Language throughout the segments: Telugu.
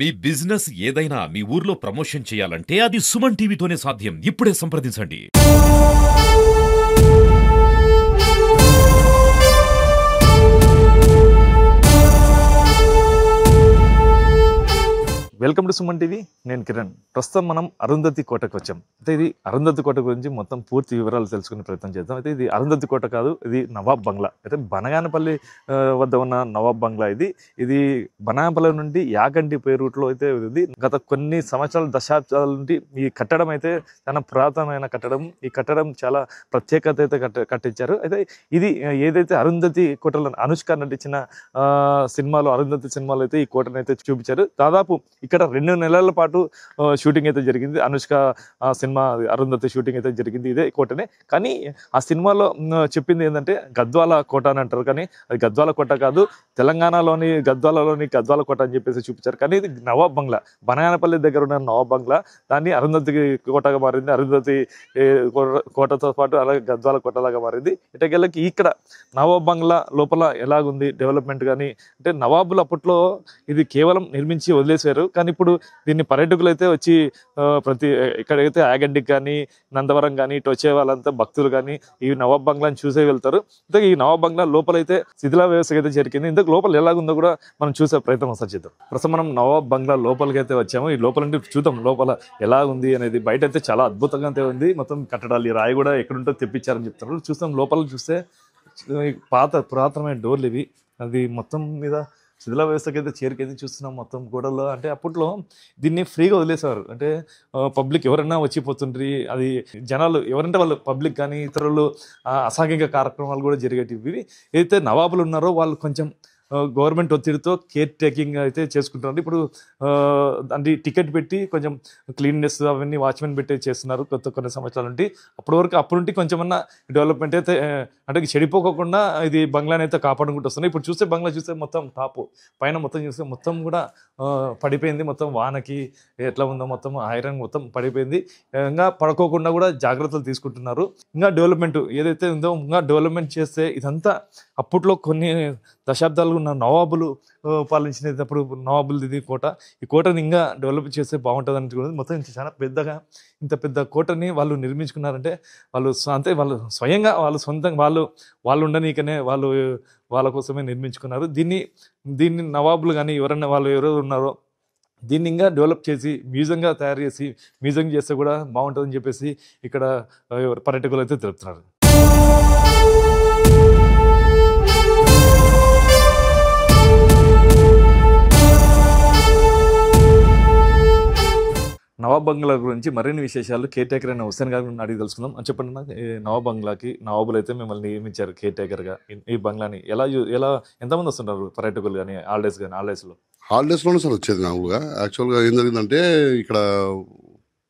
మీ బిజినెస్ ఏదైనా మీ ఊర్లో ప్రమోషన్ చేయాలంటే అది సుమన్ టీవీతోనే సాధ్యం. ఇప్పుడే సంప్రదించండి. Welcome to Suman TV. నేను కిరణ్. ప్రస్తుతం మనం అరుంధతి కోటకు వచ్చాం. అయితే ఇది అరుంధతి కోట గురించి మొత్తం పూర్తి వివరాలు తెలుసుకునే ప్రయత్నం చేద్దాం. అయితే ఇది అరుంధతి కోట కాదు, ఇది నవాబ్ బంగ్లా. అయితే బనగానపల్లి వద్ద ఉన్న నవాబ్ బంగ్లా ఇది బనగానపల్లి నుండి యాగంటి పే రూట్లో అయితే ఇది గత కొన్ని సంవత్సరాల దశాబ్దాల నుండి ఈ కట్టడం అయితే చాలా పురాతనమైన కట్టడం. ఈ కట్టడం చాలా ప్రత్యేకత అయితే కట్టించారు. అయితే ఇది ఏదైతే అరుంధతి కోటలో అనుష్క నటించిన సినిమాలో అరుంధతి సినిమాలో అయితే ఈ కోటను అయితే చూపించారు. దాదాపు ఇక్కడ 2 నెలల పాటు షూటింగ్ అయితే జరిగింది. అనుష్క సినిమా అరుంధతి షూటింగ్ అయితే జరిగింది ఇదే కోటనే. కానీ ఆ సినిమాలో చెప్పింది ఏంటంటే గద్వాల కోట అని అంటారు, కానీ అది గద్వాల కోట కాదు, తెలంగాణలోని గద్వాల కోట అని చెప్పేసి చూపించారు. కానీ ఇది నవాబ్ బంగ్లా, బనగానపల్లి దగ్గర ఉన్న నవాబ్ బంగ్లా. దాన్ని అరుంధతి కోటగా మారింది. అరుంధతి కోటతో పాటు అలాగే గద్వాల కోటలాగా మారింది. ఇటకెళ్ళకి ఇక్కడ నవాబ్ బంగ్లా లోపల ఎలాగుంది డెవలప్మెంట్ కానీ అంటే నవాబులు అప్పట్లో ఇది కేవలం నిర్మించి వదిలేసారు. కానీ ఇప్పుడు దీన్ని పర్యాటకులు అయితే వచ్చి ఇక్కడైతే యాగంటికి కానీ నందవరం కానీ ఇటు వచ్చే వాళ్ళంతా భక్తులు కానీ ఈ నవాబ్ బంగ్లాని చూసే వెళ్తారు. ఇంతకు ఈ నవాబ్ బంగ్లా లోపలైతే శిథిలా వ్యవస్థ అయితే జరిగింది. ఇంతకు లోపల ఎలాగుందో కూడా మనం చూసే ప్రయత్నం ఒకసారి చేద్దాం. ప్రస్తుతం మనం నవాబ్ బంగ్లా లోపలికి అయితే వచ్చాము. ఈ లోపల నుండి చూద్దాం లోపల ఎలా ఉంది అనేది. బయట అయితే చాలా అద్భుతంగా అయితే ఉంది. మొత్తం కట్టడాలు, ఈ రాయి కూడా ఎక్కడుంటో తెప్పించారని చెప్తారు. చూస్తాం లోపల చూస్తే పురాతనమైన డోర్లు ఇవి. అది మొత్తం మీద శిథిలా వ్యవస్థకి అయితే చేరికైతే చూస్తున్నాం. మొత్తం గోడల్లో అంటే అప్పట్లో దీన్ని ఫ్రీగా వదిలేసేవారు. అంటే పబ్లిక్ ఎవరైనా వచ్చిపోతుండ్రి, అది జనాలు ఎవరంటే వాళ్ళు పబ్లిక్ కానీ ఇతరులు అసాంఘిక కార్యక్రమాలు కూడా జరిగేటివి. ఏదైతే నవాబులు ఉన్నారో వాళ్ళు కొంచెం గవర్నమెంట్ ఒత్తిడితో కేర్ టేకింగ్ అయితే చేసుకుంటున్నారు. ఇప్పుడు అంటే టికెట్ పెట్టి కొంచెం క్లీన్నెస్ అవన్నీ వాచ్మెన్ పెట్టి చేస్తున్నారు కొన్ని సంవత్సరాల నుండి. అప్పటి నుండి కొంచెమన్నా డెవలప్మెంట్ అయితే అంటే చెడిపోకుండా ఇది బంగ్లాని అయితే కాపాడుకుంటూ వస్తున్నాయి. ఇప్పుడు చూస్తే బంగ్లా చూస్తే మొత్తం టాప్ పైన మొత్తం చూస్తే మొత్తం కూడా పడిపోయింది. మొత్తం వానకి ఎట్లా ఉందో మొత్తం ఐరన్ మొత్తం పడిపోయింది. ఇంకా పడుకోకుండా కూడా జాగ్రత్తలు తీసుకుంటున్నారు. ఇంకా డెవలప్మెంట్ ఏదైతే ఉందో ఇంకా డెవలప్మెంట్ చేస్తే ఇదంతా అప్పట్లో కొన్ని దశాబ్దాలు ఉన్న నవాబులు పాలించినప్పుడు నవాబులు ఇది కోట. ఈ కోటని ఇంకా డెవలప్ చేస్తే బాగుంటుంది అనుకున్నది. మొత్తం చాలా పెద్దగా ఇంత పెద్ద కోటని వాళ్ళు నిర్మించుకున్నారంటే వాళ్ళు స్వయంగా వాళ్ళు సొంతంగా వాళ్ళు ఉండనీకనే వాళ్ళ కోసమే నిర్మించుకున్నారు. దీన్ని నవాబులు కానీ ఎవరు ఉన్నారో దీన్ని ఇంకా డెవలప్ చేసి మ్యూజియంగా తయారు చేసి మ్యూజియం చేస్తే కూడా బాగుంటుందని చెప్పేసి ఇక్కడ పర్యాటకులు అయితే తెలుపుతున్నారు. నవాబ్ బంగ్లా గురించి మరిన్ని విశేషాలు కేర్ టేకర్ అయిన హుస్సేన్ గారి అడిగి తెలుసుకుందాం. అని చెప్పండి నాకు, నవాబ్ బంగ్లాకి నవాబులు అయితే మిమ్మల్ని నియమించారు కేర్ టేకర్గా. ఈ బంగ్లాని ఎలా ఎంతమంది వస్తుంటారు పర్యాటకులు కానీ హాలిడేస్లోనే సార్ వచ్చేది. మామూలుగా యాక్చువల్గా ఏం జరిగిందంటే ఇక్కడ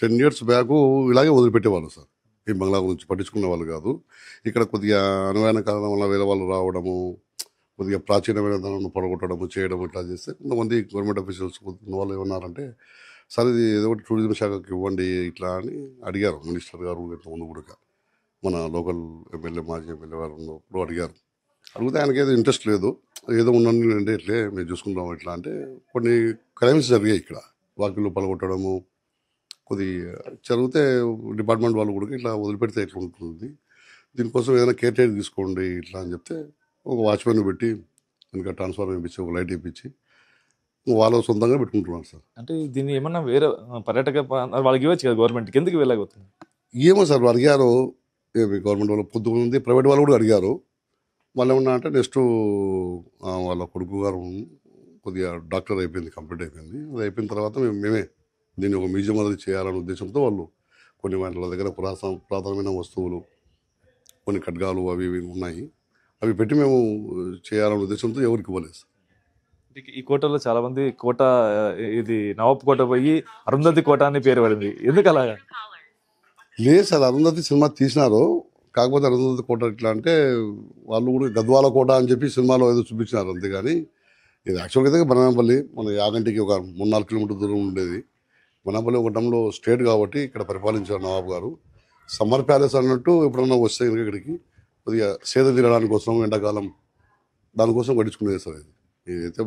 10 years బ్యాక్ ఇలాగే వదిలిపెట్టేవాళ్ళు సార్. ఈ బంగ్లా గురించి పట్టించుకునే వాళ్ళు కాదు. ఇక్కడ కొద్దిగా అనువైన కారణం వల్ల వేరే వాళ్ళు రావడము, కొద్దిగా ప్రాచీనమైన దానిని పొడగొట్టడము చేయడం ఇట్లా చేస్తే కొంతమంది గవర్నమెంట్ ఆఫీషియల్స్ వాళ్ళు ఏమన్నారంటే సార్ ఇది ఏదో ఒకటి టూరిజం శాఖకి ఇవ్వండి ఇట్లా అని అడిగారు మినిస్టర్ గారు. ఇంతకుముందు కూడా మన లోకల్ ఎమ్మెల్యే మాజీ ఎమ్మెల్యే గారు ఉన్నప్పుడు అడిగారు. అడిగితే ఆయనకి ఏదో ఇంట్రెస్ట్ లేదు, ఏదో ఉండండి అంటే ఇట్లే మేము చూసుకుంటాం ఇట్లా అంటే కొన్ని క్రైమ్స్ జరిగాయి ఇక్కడ. వాకిళ్ళు పలగొట్టడము కొద్ది జరిగితే డిపార్ట్మెంట్ వాళ్ళు కూడా ఇట్లా వదిలిపెడితే ఇట్లా ఉంటుంది, దీనికోసం ఏదైనా కేర్ టేక్ తీసుకోండి ఇట్లా అని చెప్తే ఒక వాచ్మెన్ పెట్టి ఇంకా ట్రాన్స్ఫార్మర్ ఇప్పించి ఒక లైట్ ఇప్పించి వాళ్ళు సొంతంగా పెట్టుకుంటున్నారు సార్. అంటే దీన్ని ఏమన్నా వేరే పర్యాటక వాళ్ళకి ఇవ్వచ్చు కదా, గవర్నమెంట్కి ఎందుకు వెళ్ళకపోతుంది? ఏమో సార్ అడిగారు, ఏమి గవర్నమెంట్ వాళ్ళు పొద్దుకుంది, ప్రైవేట్ వాళ్ళు కూడా అడిగారు. వాళ్ళు ఏమన్నా అంటే నెక్స్ట్ వాళ్ళ కొడుకు గారు కొద్దిగా డాక్టర్ అయిపోయింది, కంప్లీట్ అయిపోయింది. అది అయిపోయిన తర్వాత మేమే దీన్ని ఒక మ్యూజియం అనేది చేయాలనే ఉద్దేశంతో వాళ్ళు కొన్ని వాళ్ళ దగ్గర పురాతనమైన వస్తువులు, కొన్ని ఖడ్గాలు అవి ఇవి ఉన్నాయి, అవి పెట్టి మేము చేయాలనే ఉద్దేశంతో ఎవరికి ఇవ్వలేదు సార్. ఈ కోటలో చాలా మంది ఇది నవాబ్ కోట పోయి అరుంధతి కోట అని పేరు పడింది, ఎందుకు అలాగా? లేదు సార్, అరుంధతి సినిమా తీసినారు, కాకపోతే అరుంధతి కోట ఇట్లా అంటే వాళ్ళు కూడా గద్వాల కోట అని చెప్పి సినిమాలో ఏదో చూపించినారు అంతేగాని ఇది యాక్చువల్గా అయితే బనగానపల్లి మన యాగంటికి ఒక 3-4 kilometers దూరం ఉండేది. బనగానపల్లి ఒక టైంలో స్టేట్ కాబట్టి ఇక్కడ పరిపాలించారు నవాబ్ గారు. సమ్మర్ ప్యాలెస్ అన్నట్టు ఎప్పుడన్నా వస్తే ఇక్కడికి కొద్దిగా సేద తీరడానికి కోసం ఎండాకాలం దానికోసం కట్టించుకునేది సార్. ఇది ఇదైతే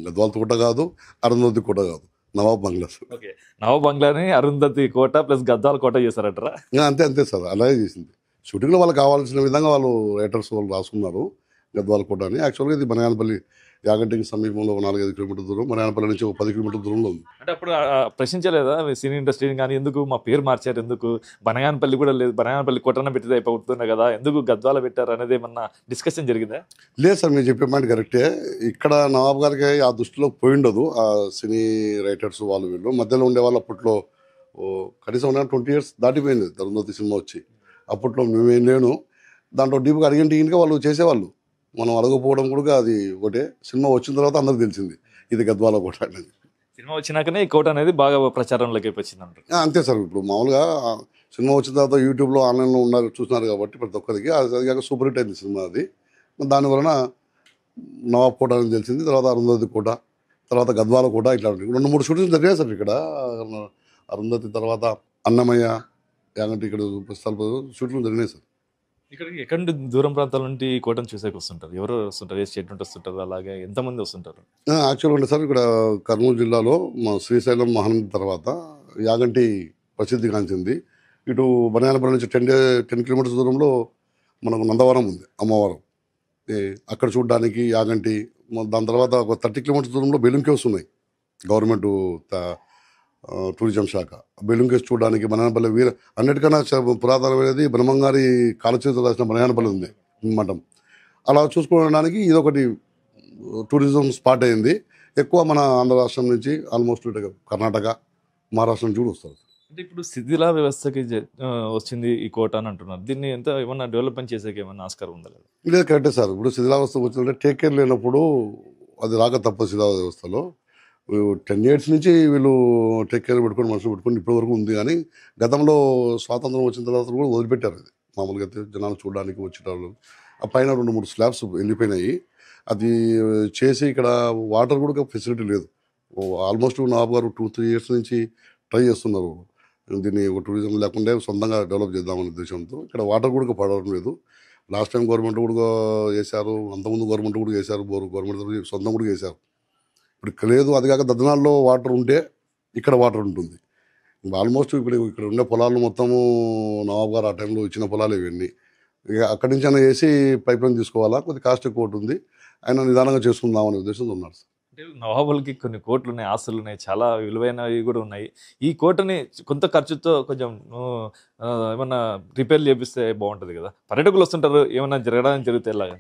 గద్వాల కోట కాదు, అరుంధతి కోట కాదు, నవాబ్ బంగ్లా సార్. ఓకే, నవాబ్ బంగ్లాని అరుంధతి కోట ప్లస్ గద్వాల కోట చేశారంటారా? అంతే అంతే సార్, అలాగే చేసింది. షూటింగ్లో వాళ్ళకి కావాల్సిన విధంగా వాళ్ళు రైటర్స్ వాళ్ళు రాసుకున్నారు గద్వాల కోట అని. యాక్చువల్గా ఇది బనగానపల్లి యాగంటికి సమీపంలో 4-5 కిలోమీటర్ దూరం, బనగానపల్లి నుంచి ఒక 10 కిలోమీటర్ దూరంలో ఉంది. అంటే అప్పుడు ప్రశ్నించలేదా సినీ ఇండస్ట్రీని కానీ, ఎందుకు మా పేరు మార్చారు, ఎందుకు బనగానపల్లి కూడా లేదు, బనగానపల్లి కోటన పెట్టితే అయిపోతుండే కదా, ఎందుకు గద్వాల పెట్టారు అనేది ఏమన్నా డిస్కషన్ జరిగిందా? లేదు సార్, మీరు చెప్పే మాట కరెక్టే. ఇక్కడ నవాబ్ గారికి ఆ దృష్టిలో పోయిండదు. ఆ సినీ రైటర్స్ వాళ్ళు వీళ్ళు మధ్యలో ఉండేవాళ్ళు. అప్పట్లో కనీసం 20 years దాటిపోయింది అరుంధతి సినిమా వచ్చి. అప్పట్లో మేమేం లేను దాంట్లో డీప్గా అడిగంటిగా వాళ్ళు చేసేవాళ్ళు. మనం అడగకపోవడం కూడా అది ఒకటే. సినిమా వచ్చిన తర్వాత అందరికి తెలిసింది ఇది గద్వాల కోట అనేది. సినిమా వచ్చినాకనే ఈ కోట అనేది బాగా ప్రచారంలోకి వచ్చింది అంటారు. అంతే సార్. ఇప్పుడు మామూలుగా సినిమా వచ్చిన తర్వాత యూట్యూబ్లో ఆన్లైన్లో ఉన్నారు, చూస్తున్నారు కాబట్టి ప్రతి ఒక్కరికి అది కాక సూపర్ హిట్ అయింది సినిమా. అది దానివలన నవాబ్ కోట అని తెలిసింది. తర్వాత అరుంధతి కోట, తర్వాత గద్వాల కోట, ఇట్లా 2-3 షూటింగ్స్ జరిగాయి సార్ ఇక్కడ. అరుంధతి తర్వాత అన్నమయ్య యాగంటి ఇక్కడ షూటింగ్ జరిగినాయి సార్. ఇక్కడికి ఎక్కడి నుండి దూరం ప్రాంతాల నుండి ఈ కోటను చూసేకి వస్తుంటారు? ఎవరు వస్తుంటారు? ఏ స్టేట్ నుండి వస్తుంటారు? అలాగే ఎంతమంది వస్తుంటారు? యాక్చువల్గా అంటే సార్ ఇక్కడ కర్నూలు జిల్లాలో మా శ్రీశైలం మహానంది తర్వాత యాగంటి ప్రసిద్ధిగాంచింది. ఇటు బనగానపల్లి నుంచి 10 కిలోమీటర్స్ దూరంలో మనకు నందవరం ఉంది, అమ్మవారం. అక్కడ చూడడానికి యాగంటి. దాని తర్వాత ఒక 30 కిలోమీటర్స్ దూరంలో బెలూమ్ కేవ్స్ ఉన్నాయి, గవర్నమెంట్ టూరిజం శాఖ. బెలూమ్ కేవ్స్ చూడడానికి బనగానపల్లి అన్నిటికన్నా పురాతనమైనది బ్రహ్మంగారి కాలచేతులు రాసిన బనగానపల్లి ఉంది మఠం. అలా చూసుకోవడానికి ఇదొకటి టూరిజం స్పాట్ అయింది. ఎక్కువ మన ఆంధ్ర రాష్ట్రం నుంచి ఆల్మోస్ట్ కర్ణాటక, మహారాష్ట్ర నుంచి కూడా వస్తారు. అంటే ఇప్పుడు శిథిలా వ్యవస్థకి వచ్చింది ఈ కోట అని అంటున్నారు. దీన్ని ఎంత ఏమన్నా డెవలప్మెంట్ చేసేకి ఏమన్నా ఆస్కారం ఉందా? లేదు, కరెక్టే సార్. ఇప్పుడు శిథిలావస్థ వచ్చిందంటే టేక్ కేర్ లేనప్పుడు అది రాక తప్పదు. శిథిలా వ్యవస్థలో 10 years నుంచి వీళ్ళు టేక్ కేర్ పెట్టుకొని మనుషులు పెట్టుకొని ఇప్పటి వరకు ఉంది. కానీ గతంలో స్వాతంత్రం వచ్చిన తర్వాత కూడా వదిలిపెట్టారు. అది మామూలుగా అయితే జనాలు చూడడానికి వచ్చేటప్పుడు ఆ పైన 2-3 స్లాబ్స్ వెళ్ళిపోయినాయి. అది చేసి ఇక్కడ వాటర్ కూడా ఫెసిలిటీ లేదు. ఆల్మోస్ట్ నవాబ్ గారు 2-3 years నుంచి ట్రై చేస్తున్నారు దీన్ని ఒక టూరిజం లేకుండా సొంతంగా డెవలప్ చేద్దామనే ఉద్దేశంతో. ఇక్కడ వాటర్ కూడా పడడం లేదు. లాస్ట్ టైం గవర్నమెంట్ కూడా చేశారు, అంతకుముందు గవర్నమెంట్ కూడా చేశారు, బోరు గవర్నమెంట్ సొంతం కూడా చేశారు. ఇప్పుడు లేదు. అది కాక దద్దనాల్లో వాటర్ ఉంటే ఇక్కడ వాటర్ ఉంటుంది. ఆల్మోస్ట్ ఇక్కడ ఉండే పొలాలు మొత్తము నవాబ్ గారు ఆ టైంలో ఇచ్చిన పొలాలు ఇవన్నీ. ఇక అక్కడి నుంచి అయినా వేసి పైప్ లైన్ తీసుకోవాలా, కొద్ది కాస్ట్ ఎక్కువ ఉంటుంది, ఆయన నిదానంగా చేసుకుందాం అనే ఉద్దేశంతో ఉన్నారు సార్. అంటే నవాబులకి కొన్ని కోట్లు ఉన్నాయి, ఆస్తులు ఉన్నాయి, చాలా విలువైనవి కూడా ఉన్నాయి. ఈ కోటని కొంత ఖర్చుతో కొంచెం ఏమన్నా రిపేర్ చేపిస్తే బాగుంటుంది కదా. పర్యాటకులు వస్తుంటారు, ఏమన్నా జరగడానికి జరిగితే ఎలాగా?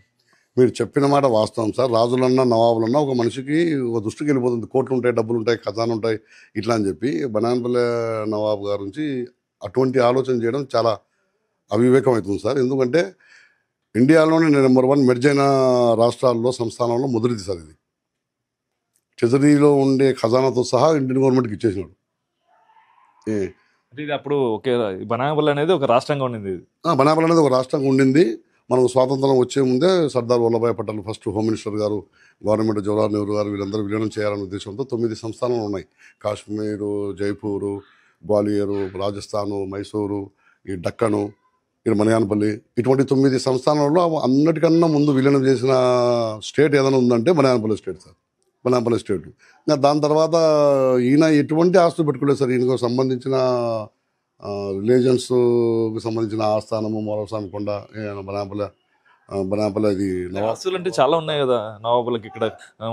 మీరు చెప్పిన మాట వాస్తవం సార్. రాజులన్నా నవాబులన్నా ఒక మనిషికి ఒక దృష్టికి వెళ్ళిపోతుంది. కోట్లు ఉంటాయి, డబ్బులు ఉంటాయి, ఖజానా ఉంటాయి ఇట్లా అని చెప్పి. బనగానపల్లి నవాబ్ గారి నుంచి అటువంటి ఆలోచన చేయడం చాలా అవివేకం అవుతుంది సార్. ఎందుకంటే ఇండియాలోనే నెంబర్ 1 మెర్జ్ అయిన రాష్ట్రాల్లో సంస్థానంలో మొదటిది సార్ ఇది. ట్రెజరీలో ఉండే ఖజానాతో సహా ఇండియన్ గవర్నమెంట్కి ఇచ్చేసినాడు. ఇది అప్పుడు ఒకే బనగానపల్లి అనేది ఒక రాష్ట్రంగా ఉండింది. బనగానపల్లి అనేది ఒక రాష్ట్రంగా ఉండింది. మనకు స్వాతంత్రం వచ్చే ముందే Sardar Vallabhbhai Patel first home minister గారు, గవర్నమెంట్ జవహర్లాల్ నెహ్రూ గారు వీళ్ళందరూ విలీనం చేయాలనే ఉద్దేశంతో 9 సంస్థానాలు ఉన్నాయి. కాశ్మీరు, జైపూరు, గ్వాలియరు, రాజస్థాను, మైసూరు, ఈ డక్కను, ఇక్కడ బనగానపల్లి, ఇటువంటి 9 సంస్థానాల్లో అన్నిటికన్నా ముందు విలీనం చేసిన స్టేట్ ఏదైనా ఉందంటే Banaganapalle state sir. Banaganapalle state. ఇంకా దాని తర్వాత ఈయన ఎటువంటి ఆస్తులు పెట్టుకోలేదు సార్. ఈయనకు సంబంధించిన రిలీజన్స్కి సంబంధించిన ఆస్థానము మూలస్వామి కొండ బనగానపల్లి అది. ఆస్తులు అంటే చాలా ఉన్నాయి కదా నవాబులకి. ఇక్కడ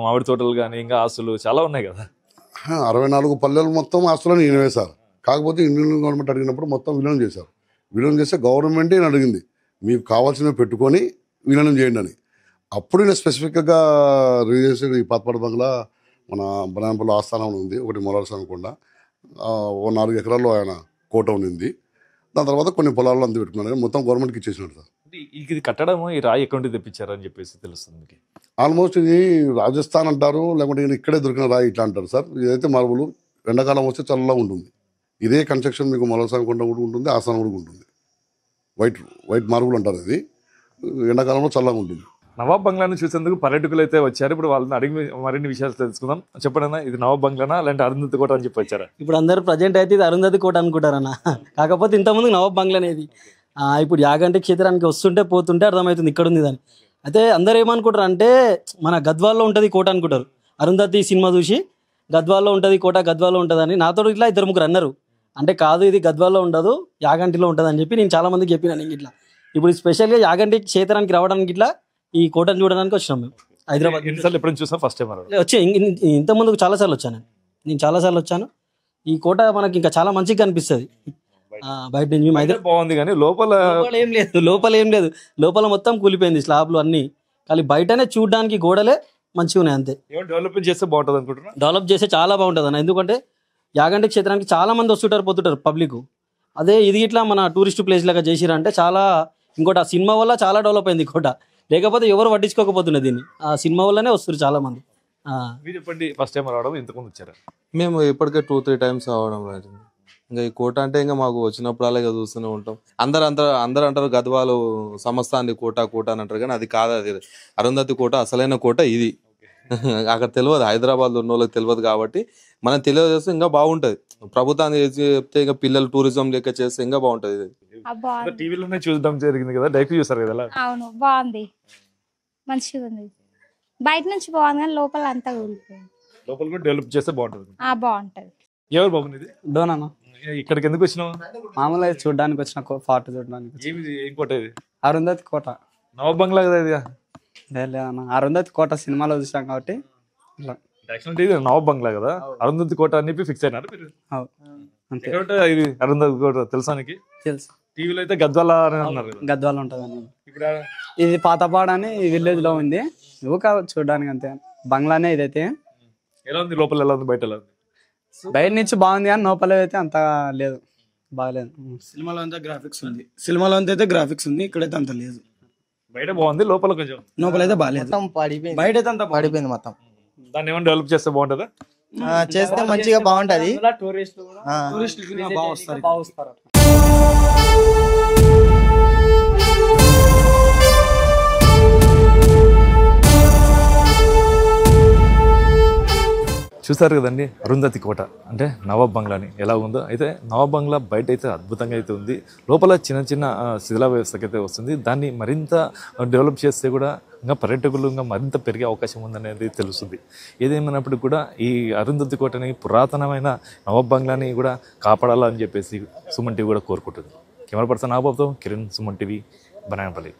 మామిడి తోటలు కానీ ఇంకా ఆస్తులు చాలా ఉన్నాయి కదా. 64 పల్లెలు మొత్తం ఆస్తులని ఈయనవే సార్. కాకపోతే ఇండియన్ గవర్నమెంట్ అడిగినప్పుడు మొత్తం విలీనం చేశారు. విలీనం చేస్తే గవర్నమెంటే ఈయన అడిగింది మీకు కావాల్సినవి పెట్టుకొని విలీనం చేయండి అని. అప్పుడు ఈయన స్పెసిఫిక్గా రిలీజ్ ఈ పాతపాడు బంగ్లా మన బనగానపల్లి ఆస్థానం ఉంది, ఒకటి మూలస్వామి కొండ, 4 ఎకరాల్లో ఆయన కోట ఉండింది. దాని తర్వాత కొన్ని పొలాల్లో అంత పెట్టుకున్నారు. మొత్తం గవర్నమెంట్కి ఇచ్చేసినాడు సార్. ఇది కట్టడం ఈ రాయి ఎక్కడి నుంచి తెప్పించారని చెప్పేసి తెలుస్తుంది. ఆల్మోస్ట్ ఇది రాజస్థాన్ అంటారు, లేకుంటే ఇక్కడే దొరికిన రాయి ఇట్లా అంటారు సార్. ఇదైతే మార్బుల్. ఎండాకాలం వస్తే చల్లగా ఉంటుంది. ఇదే కన్స్ట్రక్షన్ మీకు మూలస్వామి కొండ కూడా ఉంటుంది, ఆస్థానం కూడా ఉంటుంది. వైట్ మార్బుల్ అంటారు. ఇది ఎండాకాలంలో చల్లగా ఉంటుంది. నవాబ్ బంగ్లాని చూసేందుకు పర్యాటకులు అయితే వచ్చారు. ఇప్పుడు వాళ్ళని అడిగి మరిన్ని విషయాలు తెలుసుకుందాం. చెప్పండి, ఇది నవాబ్ బంగ్లానా లేదంటే అరుంధతి కోట అని చెప్పి వచ్చారా? ఇప్పుడు అందరూ ప్రజెంట్ అయితే ఇది అరుంధతి కోట అనుకుంటారన్న. కాకపోతే ఇంతకుముందు నవాబ్ బంగ్లా అనేది. ఇప్పుడు యాగంటి క్షేత్రానికి వస్తుంటే పోతుంటే అర్థమవుతుంది ఇక్కడ ఉంది దాన్ని. అయితే అందరు ఏమనుకుంటారు అంటే మన గద్వాల్లో ఉంటుంది కోట అనుకుంటారు. అరుంధతి సినిమా చూసి గద్వాల్లో ఉంటుంది కోట, గద్వాల్లో ఉంటుంది అని నాతో ఇట్లా 2-3 అన్నారు. అంటే కాదు ఇది గద్వాల్లో ఉండదు, యాగంటిలో ఉంటుంది అని చెప్పి నేను చాలా మందికి చెప్పినాను. ఇట్లా ఇప్పుడు స్పెషల్గా యాగంటి క్షేత్రానికి రావడానికి ఇట్లా ఈ కోటను చూడడానికి వచ్చినాం మేము హైదరాబాద్. ఎన్నిసార్లు ఎప్పుడైనా చూసాం? ఫస్ట్ టైం వచ్చి ఇంతకుముందు చాలాసార్లు వచ్చాను నేను చాలాసార్లు వచ్చాను. ఈ కోట మనకి ఇంకా చాలా మంచిగా కనిపిస్తుంది బయట నుంచి. బాగుంది కానీ లోపల లోపల ఏం లేదు, లోపల మొత్తం కూలిపోయింది, స్లాబ్లు అన్ని. కానీ బయటనే చూడడానికి గోడలే మంచిగా ఉన్నాయి అంతే. డెవలప్మెంట్ చేస్తే బాగుంటుంది అనుకుంటున్నా. డెవలప్ చేస్తే చాలా బాగుంటుంది అన్న, ఎందుకంటే యాగంటి క్షేత్రానికి చాలా మంది వస్తుంటారు, పోతుంటారు పబ్లిక్. అదే ఇది ఇట్లా మన టూరిస్ట్ ప్లేస్ లాగా చేసిరంటే చాలా. ఇంకోటి ఆ సినిమా వల్ల చాలా డెవలప్ అయింది కోట, లేకపోతే ఎవరు పట్టించుకోకపోతుండే దీన్ని. ఆ సినిమా వల్లనే వస్తారు చాలా మంది. మీరు చెప్పండి, ఫస్ట్ టైం రావడం ఇంతకుముందు వచ్చారా? మేము ఇప్పటికే 2-3 టైమ్స్ రావడం లేదు. ఇంకా ఈ కోట అంటే ఇంకా మాకు వచ్చినప్పుడు అలాగే చూస్తూనే ఉంటాం. అందరు అంటారు గద్వాలు సంస్థాన్ని కోట కోట అని అంటారు, కానీ అది కాదు. అది అరుంధతి కోట, అసలైన కోట ఇది. అక్కడ తెలియదు, హైదరాబాద్లో ఉన్న వాళ్ళకి తెలియదు కాబట్టి మనం తెలియజేస్తే ఇంకా బాగుంటది. ప్రభుత్వాన్ని చెప్తే ఇంకా పిల్లలు టూరిజం లెక్క చేస్తే ఇంకా బాగుంటది. ఇది టీవీలోనే చూడడం జరిగింది కదా, డైరెక్ట్ చూసారు కదా? అవును, బాగుంది, మంచిగా ఉంది. బయట నుంచి బాగుంది కానీ లోపల అంతా కూలిపోయింది. లోపల కూడా డెవలప్ చేస్తే బాగుంటుంది. బాగుంటది. ఎవరు బాగుంది ఇది? డోనా ఇక్కడికి ఎందుకు వచ్చినావు? మామూలుగా చూడడానికి వచ్చిన ఫార్ట్ చూడడానికి. ఏం కోట ఇది? అరుంధతి కోట. నవాబ్ బంగ్లా కదా ఇది? లేదన్న, అరుంధతి కోట సినిమాలో చూసాం కాబట్టి యాక్చువల్లీ ఇది నవాబ్ బంగ్లా కదా, అరుంధతి కోట అని ఫిక్స్ అయినారు మీరు? అంతే. ఇది అరుంధతి కోట తెలుసా నీకు? తెలుసు, టీవీలో అయితే గద్వాల అని అన్నారు కదా. గద్వాల ఉంటుంది అన్న. ఇప్పుడు ఇది పాతపాడు అని విలేజ్ లో ఉంది, నువ్వు కావచ్చు చూడడానికి అంతే. బంగ్లానే ఇదైతే. ఎలా ఉంది లోపల, ఎలా ఉంది బయట, ఎలా ఉంది? బయట నుంచి బాగుంది కానీ లోపల అయితే అంత లేదు, బాగలేదు. సినిమాలో అంతా గ్రాఫిక్స్ ఉంది, సినిమాలో అంతా అయితే గ్రాఫిక్స్ ఉంది, ఇక్కడైతే అంత లేదు. బయట బాగుంది, లోపల కొంచెం లోపల అయితే బాగాలేదు, బయట అయితే అంతా పడిపోయింది మొత్తం. దాన్ని ఏమైనా డెవలప్ చేస్తే బాగుంటుందా? చేస్తే మంచిగా బాగుంటది. టూరిస్టులు బాగా వస్తారు. చూసారు కదండి అరుంధతి కోట అంటే నవాబ్ బంగ్లాని ఎలా ఉందో. అయితే నవాబ్ బంగ్లా బయట అయితే అద్భుతంగా అయితే ఉంది, లోపల చిన్న చిన్న శిథిలా వ్యవస్థకి అయితే వస్తుంది. దాన్ని మరింత డెవలప్ చేస్తే కూడా ఇంకా పర్యాటకులు ఇంకా మరింత పెరిగే అవకాశం ఉందనేది తెలుస్తుంది. ఏదేమైనప్పటికీ కూడా ఈ అరుంధతి కోటని, పురాతనమైన నవాబ్ బంగ్లాని కూడా కాపాడాలని చెప్పేసి సుమన్ టీవీ కూడా కోరుకుంటుంది. కెమెరా పర్సన్ నాబాబుతో కిరణ్, సుమన్ టీవీ, బనాయనపల్లి.